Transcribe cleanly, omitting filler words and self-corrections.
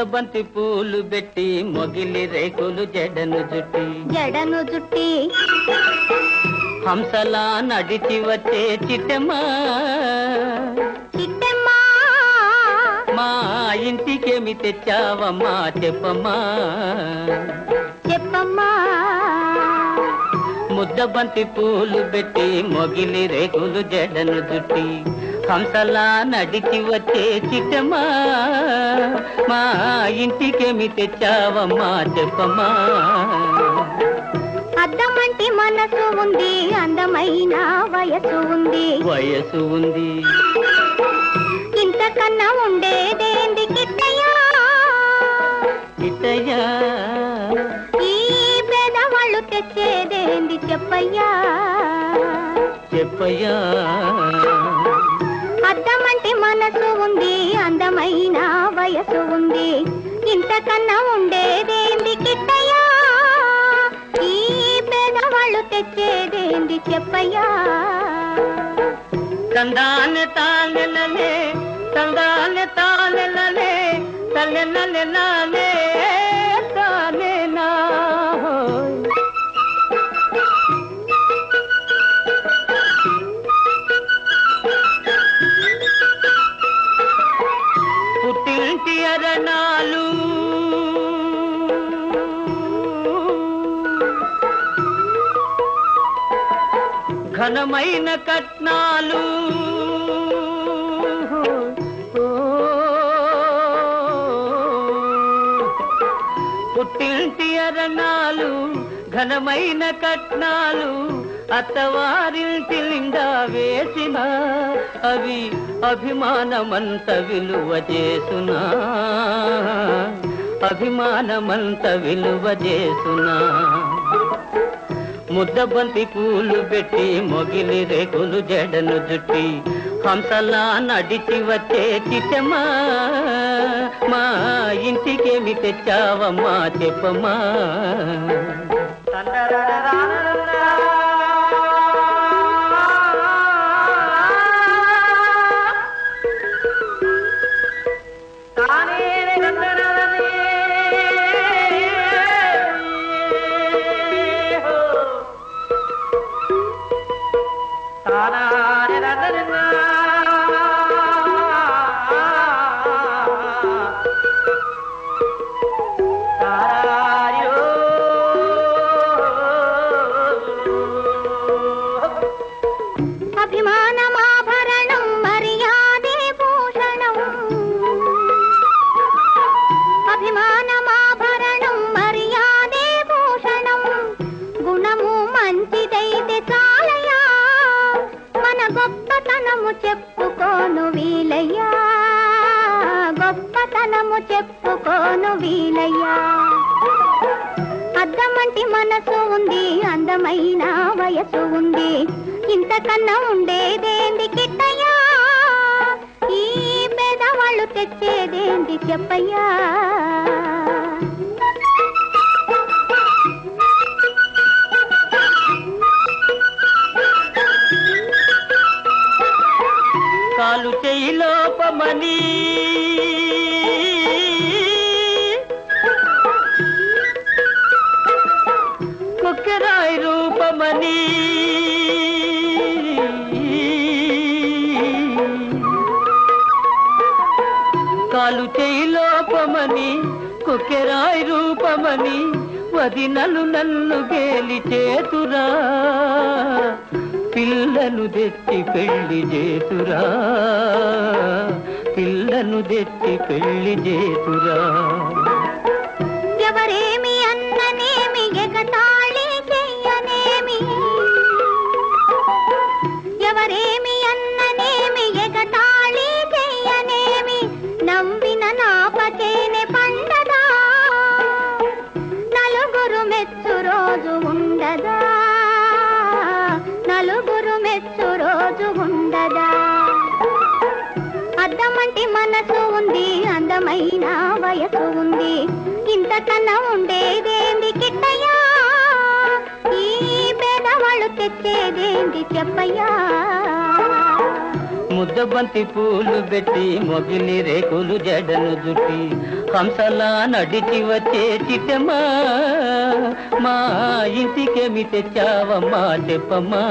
ముద్దబంతి పూలు పెట్టి మొగిలి రేకులు జడను జుట్టి హంసలా నడిచి వచ్చే చిట్టమ్మా మా ఇంటికేమి తెచ్చావమ్మా చెప్పమ్మా ముద్దబంతి పూలు పెట్టి మొగిలి రేకులు జడను జుట్టి హంసలా నడిచి వచ్చే చిట్టమ్మా మా ఇంటికేమి తెచ్చావమ్మా చెప్పమ్మా అద్దమంటి మనసు ఉంది అందమైన వయసు ఉంది ఇంతకన్నా ఉండేదేంది కిట్టయ్యా ఈ పేదవాళ్ళు తెచ్చేదేంది చెప్పయ్యా అద్దమంటి మనసు ఉంది అందమైన వయసు ఉంది ఇంతకన్నా ఉండేదేంది కిట్టయ్యా ఈ పేదవాళ్ళు తెచ్చేదేంది చెప్పయ్యా తందాన తానెలలే తల్లెనలే తానేనా పుట్టింటి అరణాలు ఘనమైన కట్నాలు పుట్టింటి అరణాలు ఘనమైన కట్నాలు అత్తవారింటి నిండా వేసిన అవి అభిమానమంత విలువ చేసునా ముద్దబంతి పూలు పెట్టి మొగిలి రేకులు జడను జుట్టి హంసలా నడిచి వచ్చే చిట్టమ్మా మా ఇంటికేమి తెచ్చావమ్మా చెప్పమ్మా అభిమానమాభరణం మర్యాదే భూషణం గుణము మంచిదైతే చాలయ్యా మన గొప్పతనము చెప్పుకోను వీలయ్యా అద్దమంటి మనసు ఉంది అందమైన వయసు ఉంది ఇంతకన్నా ఉండేదేంది కిట్టయ్యా ఈ పేదవాళ్ళు తెచ్చేదేంది చెప్పయ్యా కాలు చెయ్యి లోపమని కుక్కెరాయి రూపమని కాలు చెయ్యి లోపమని కుక్కెరాయి రూపమని వదినలు నన్ను గేలి చేతురా పిల్లను తెచ్చి పెళ్లి చేతురా ఎవరేమి అన్ననేమి ఎగతాళి చెయ్యనేమి నవ్విన నాపచేనే పండదా నలుగురు మెచ్చు రోజు ఉండదా అద్దమంటి మనసు ఉంది అందమైన వయసు ఉంది ఇంతకన్నా ఉండేదేంది కిట్టయ్యా ఈ పేదవాళ్ళు తెచ్చేదేంది చెప్పయ్యా ముద్దబంతి పూలు పెట్టి మొగిలి రేకులు జడను జుట్టి హంసలా నడిచి వచ్చే చిట్టమ్మా మా ఇంటికేమి తెచ్చావమ్మా చెప్పమ్మా.